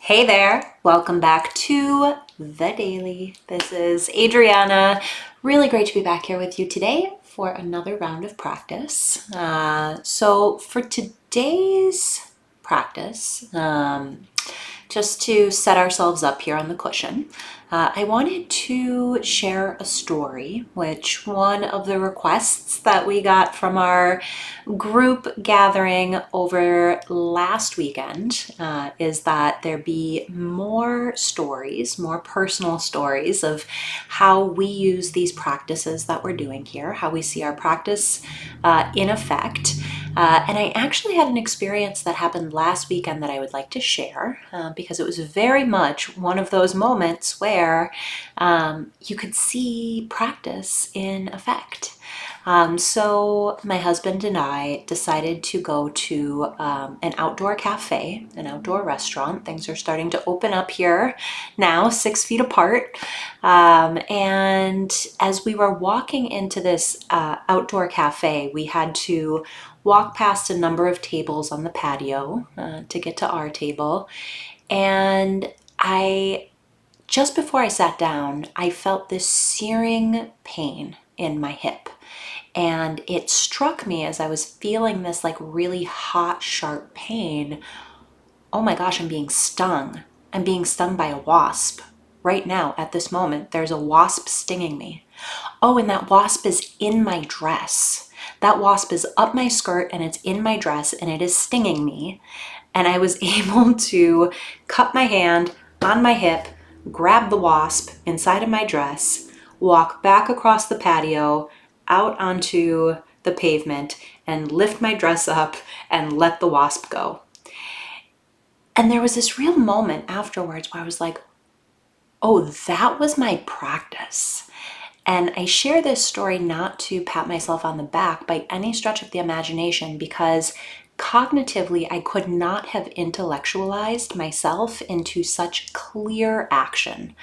Hey there, welcome back to The Daily. This is Adriana. Really great to be back here with you today for another round of practice. So for today's practice, just to set ourselves up here on the cushion, I wanted to share a story, which one of the requests that we got from our group gathering over last weekend is that there be more stories, more personal stories of how we use these practices that we're doing here, how we see our practice in effect. And I actually had an experience that happened last weekend that I would like to share because it was very much one of those moments where you could see practice in effect. So my husband and I decided to go to an outdoor cafe, an outdoor restaurant. Things are starting to open up here now, 6 feet apart. And as we were walking into this outdoor cafe, we had to walk past a number of tables on the patio to get to our table. And just before I sat down, I felt this searing pain in my hip. And it struck me as I was feeling this like really hot, sharp pain. Oh my gosh, I'm being stung. I'm being stung by a wasp. Right now, at this moment, there's a wasp stinging me. Oh, and that wasp is in my dress. That wasp is up my skirt and it's in my dress and it is stinging me. And I was able to cut my hand on my hip, grab the wasp inside of my dress, walk back across the patio, out onto the pavement, and lift my dress up and let the wasp go. And there was this real moment afterwards where I was like, oh, that was my practice. And I share this story not to pat myself on the back by any stretch of the imagination, because cognitively I could not have intellectualized myself into such clear action.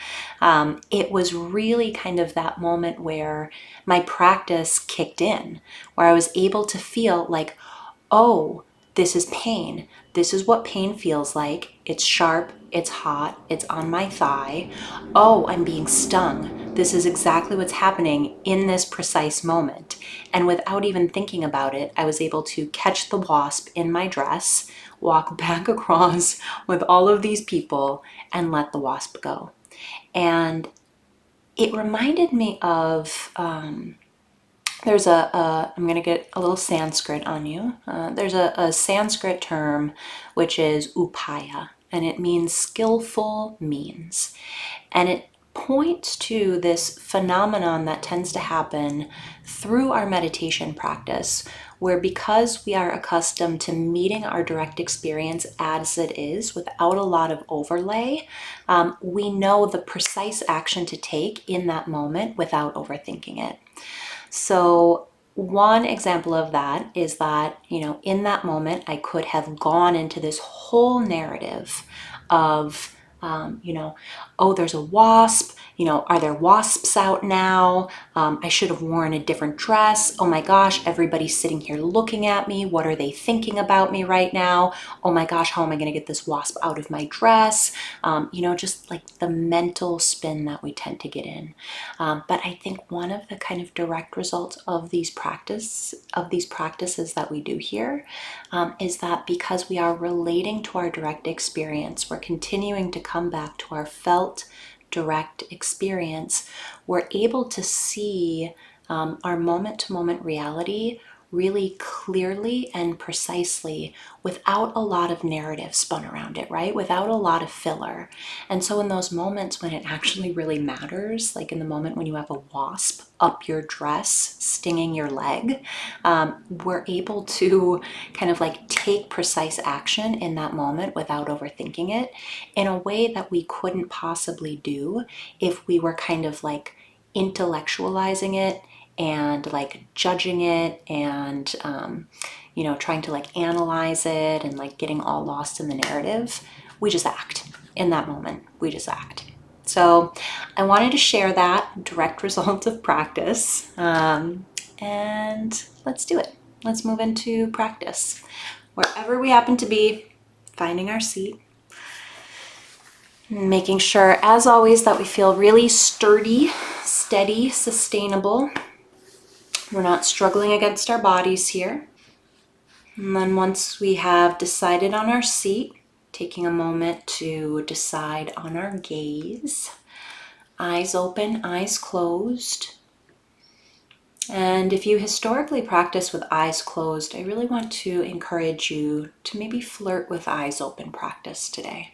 It was really kind of that moment where my practice kicked in, where I was able to feel like, oh, this is pain. This is what pain feels like. It's sharp, it's hot, it's on my thigh. Oh, I'm being stung. This is exactly what's happening in this precise moment. And without even thinking about it, I was able to catch the wasp in my dress, walk back across with all of these people, and let the wasp go. And it reminded me of I'm going to get a little Sanskrit on you. There's a Sanskrit term which is upaya, and it means skillful means. And it points to this phenomenon that tends to happen through our meditation practice, where because we are accustomed to meeting our direct experience as it is without a lot of overlay, we know the precise action to take in that moment without overthinking it. So one example of that is that, in that moment, I could have gone into this whole narrative of, oh, there's a wasp. Are there wasps out now? I should have worn a different dress. Oh my gosh, everybody's sitting here looking at me. What are they thinking about me right now? Oh my gosh, how am I going to get this wasp out of my dress? Just like the mental spin that we tend to get in. But I think one of the kind of direct results of these practices that we do here is that because we are relating to our direct experience, we're continuing to come back to our felt direct experience, we're able to see our moment-to-moment reality really clearly and precisely without a lot of narrative spun around it, right? Without a lot of filler. And so in those moments when it actually really matters, like in the moment when you have a wasp up your dress stinging your leg, we're able to kind of like take precise action in that moment without overthinking it in a way that we couldn't possibly do if we were kind of like intellectualizing it and like judging it and trying to like analyze it and like getting all lost in the narrative. We just act in that moment. We just act. So I wanted to share that direct result of practice, and let's do it. Let's move into practice. Wherever we happen to be, finding our seat, Making sure, as always, that we feel really sturdy, steady, sustainable. We're not struggling against our bodies here. And then once we have decided on our seat, taking a moment to decide on our gaze. Eyes open, eyes closed. And if you historically practice with eyes closed, I really want to encourage you to maybe flirt with eyes open practice today.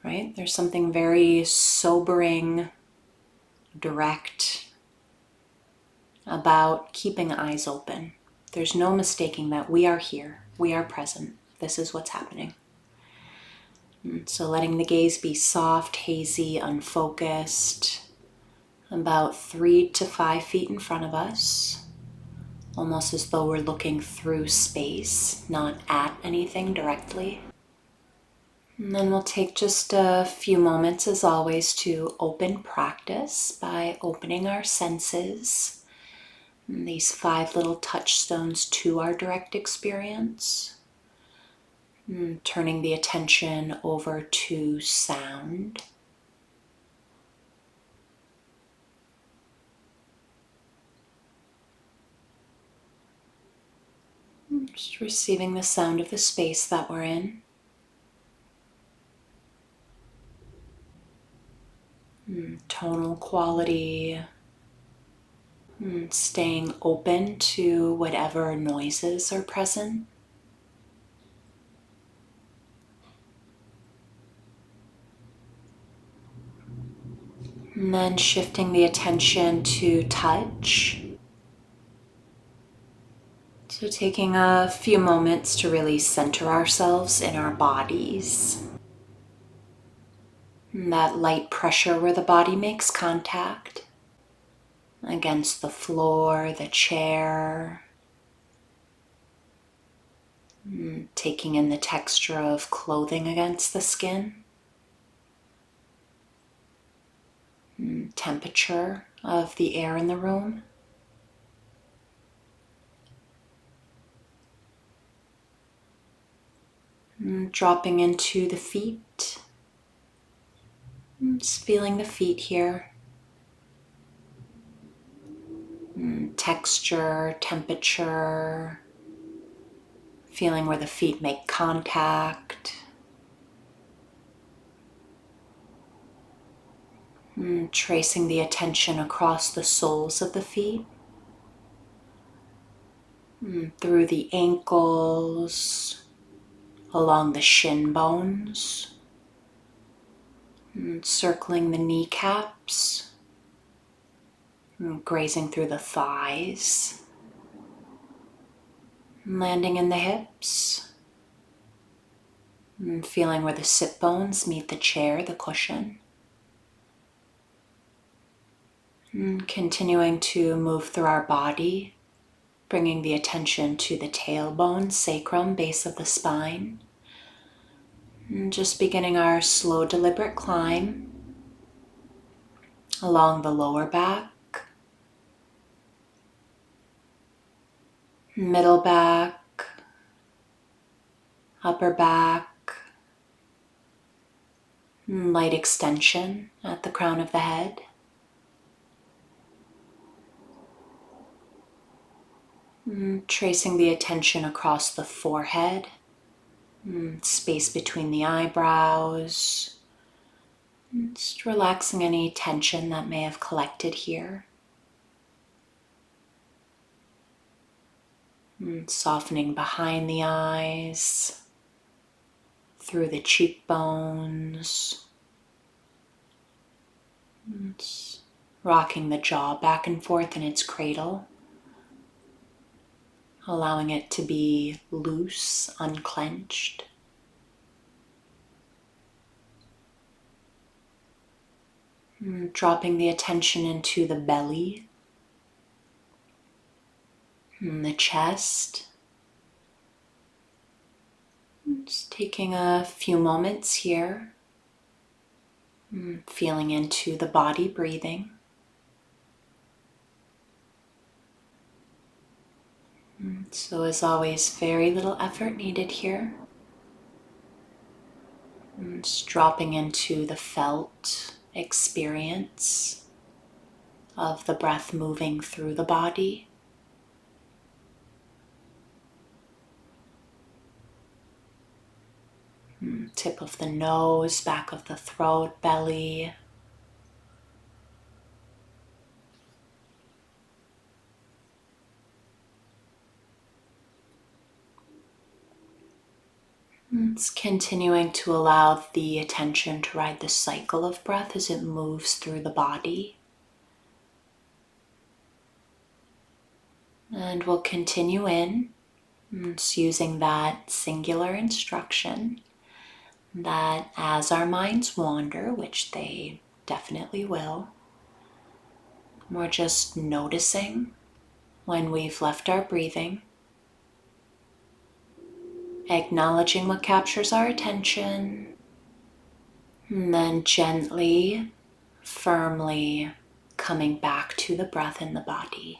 Right? There's something very sobering, direct about keeping eyes open. There's no mistaking that we are here, we are present, this is what's happening. And so letting the gaze be soft, hazy, unfocused, about 3 to 5 feet in front of us, almost as though we're looking through space, not at anything directly. And then we'll take just a few moments, as always, to open practice by opening our senses, and these 5 little touchstones to our direct experience. And turning the attention over to sound. Just receiving the sound of the space that we're in. Tonal quality. Staying open to whatever noises are present. And then shifting the attention to touch. So taking a few moments to really center ourselves in our bodies. And that light pressure where the body makes contact against the floor, the chair. Taking in the texture of clothing against the skin. Temperature of the air in the room. Dropping into the feet. Just feeling the feet here. Texture, temperature. Feeling where the feet make contact. Tracing the attention across the soles of the feet. Through the ankles. Along the shin bones. Circling the kneecaps. Grazing through the thighs. Landing in the hips. Feeling where the sit bones meet the chair, the cushion. Continuing to move through our body, bringing the attention to the tailbone, sacrum, base of the spine. And just beginning our slow, deliberate climb along the lower back, middle back, upper back, light extension at the crown of the head. Tracing the attention across the forehead, space between the eyebrows. Just relaxing any tension that may have collected here. Softening behind the eyes, through the cheekbones. Rocking the jaw back and forth in its cradle. Allowing it to be loose, unclenched. Dropping the attention into the belly, the chest. Just taking a few moments here, feeling into the body, breathing. So as always, very little effort needed here. And just dropping into the felt experience of the breath moving through the body. Tip of the nose, back of the throat, belly. It's continuing to allow the attention to ride the cycle of breath as it moves through the body. And we'll continue in. It's using that singular instruction that as our minds wander, which they definitely will, we're just noticing when we've left our breathing, acknowledging what captures our attention, and then gently, firmly coming back to the breath in the body.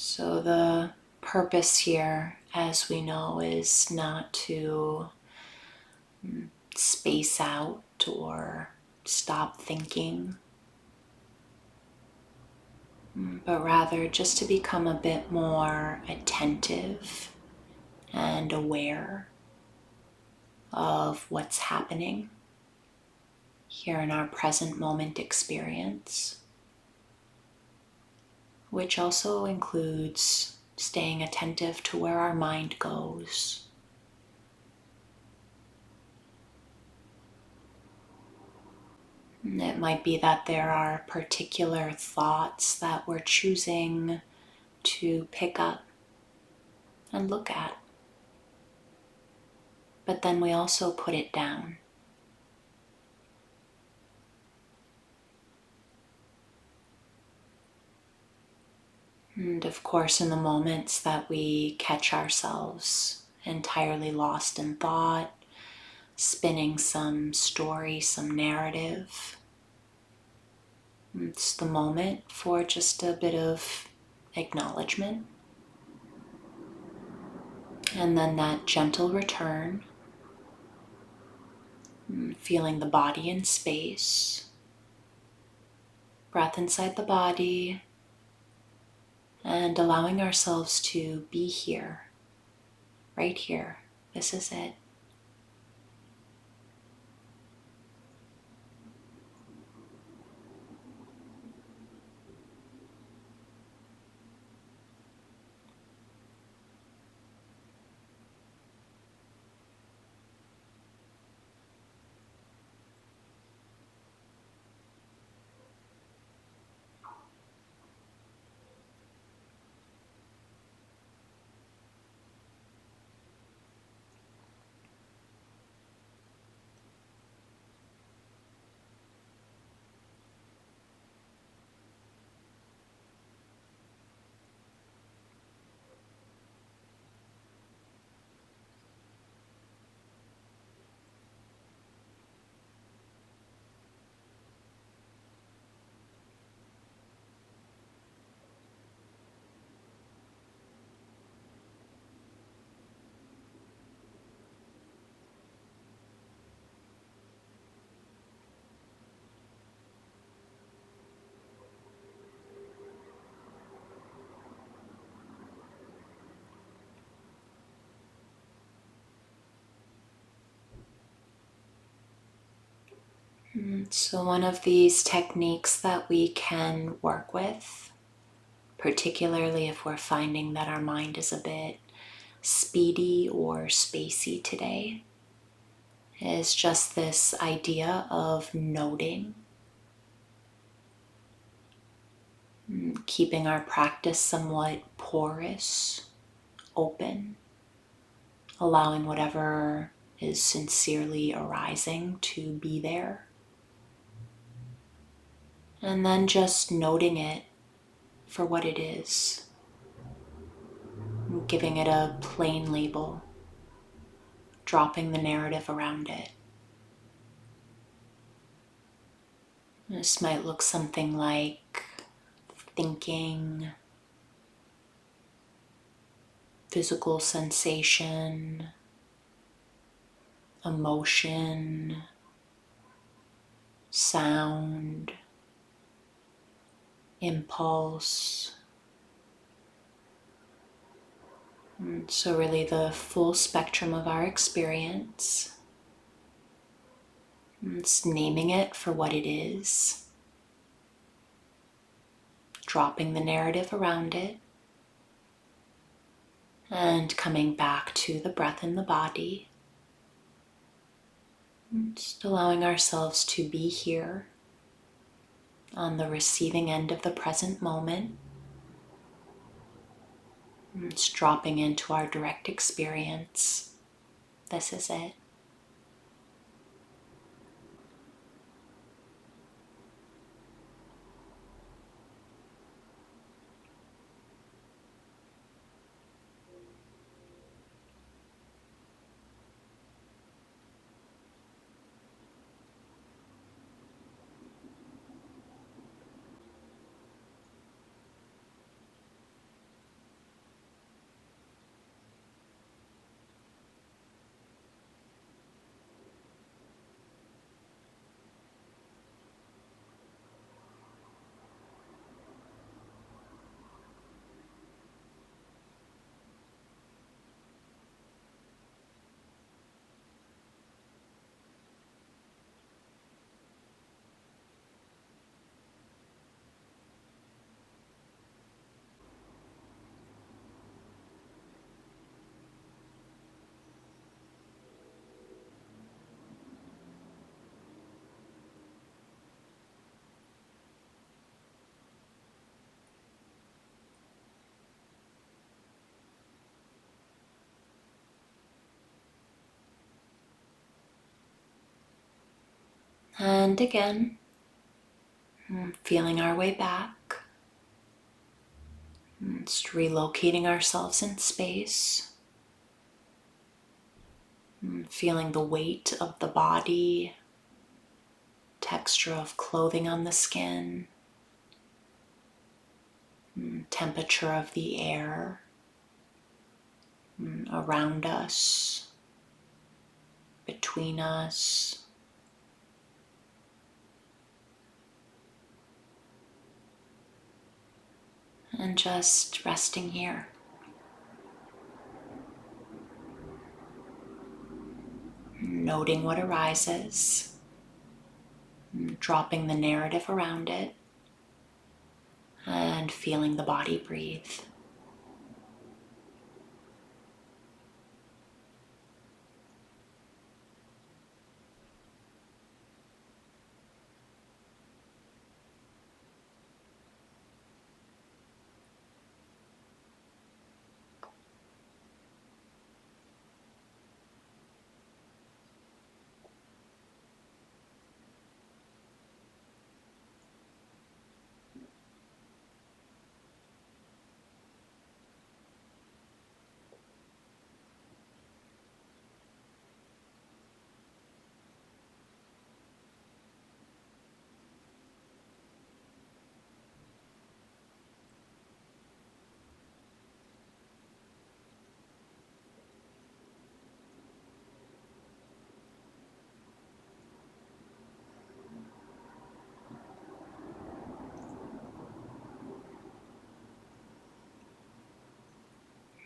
So the purpose here, as we know, is not to space out or stop thinking, but rather just to become a bit more attentive and aware of what's happening here in our present moment experience, which also includes staying attentive to where our mind goes. It might be that there are particular thoughts that we're choosing to pick up and look at, but then we also put it down. And of course, in the moments that we catch ourselves entirely lost in thought, spinning some story, some narrative, it's the moment for just a bit of acknowledgement. And then that gentle return, feeling the body in space, breath inside the body, and allowing ourselves to be here, right here. This is it. So one of these techniques that we can work with, particularly if we're finding that our mind is a bit speedy or spacey today, is just this idea of noting, keeping our practice somewhat porous, open, allowing whatever is sincerely arising to be there. And then just noting it for what it is, giving it a plain label, dropping the narrative around it. This might look something like thinking, physical sensation, emotion, sound, impulse. And so really the full spectrum of our experience. It's naming it for what it is, dropping the narrative around it, and coming back to the breath in the body. Just allowing ourselves to be here on the receiving end of the present moment. It's dropping into our direct experience. This is it. And again, feeling our way back. Just relocating ourselves in space. Feeling the weight of the body, texture of clothing on the skin, temperature of the air around us, between us. And just resting here. Noting what arises, dropping the narrative around it, and feeling the body breathe.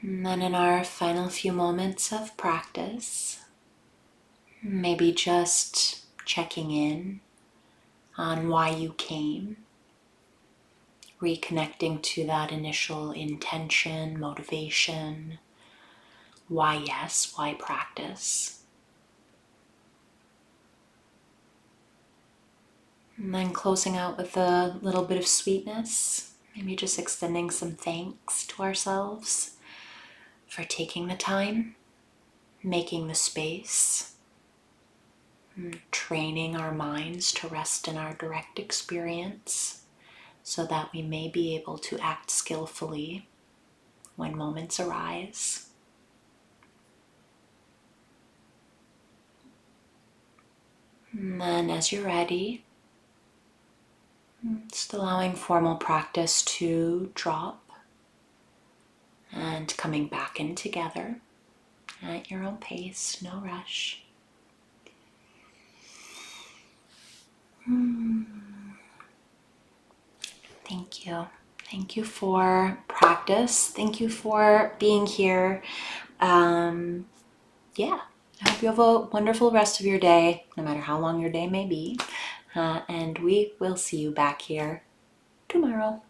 And then in our final few moments of practice, maybe just checking in on why you came, reconnecting to that initial intention, motivation, why yes, why practice. And then closing out with a little bit of sweetness, maybe just extending some thanks to ourselves for taking the time, making the space, and training our minds to rest in our direct experience so that we may be able to act skillfully when moments arise. And then as you're ready, just allowing formal practice to drop and coming back in together at your own pace, no rush. Thank you. Thank you for practice. Thank you for being here. Yeah, I hope you have a wonderful rest of your day, no matter how long your day may be. And we will see you back here tomorrow.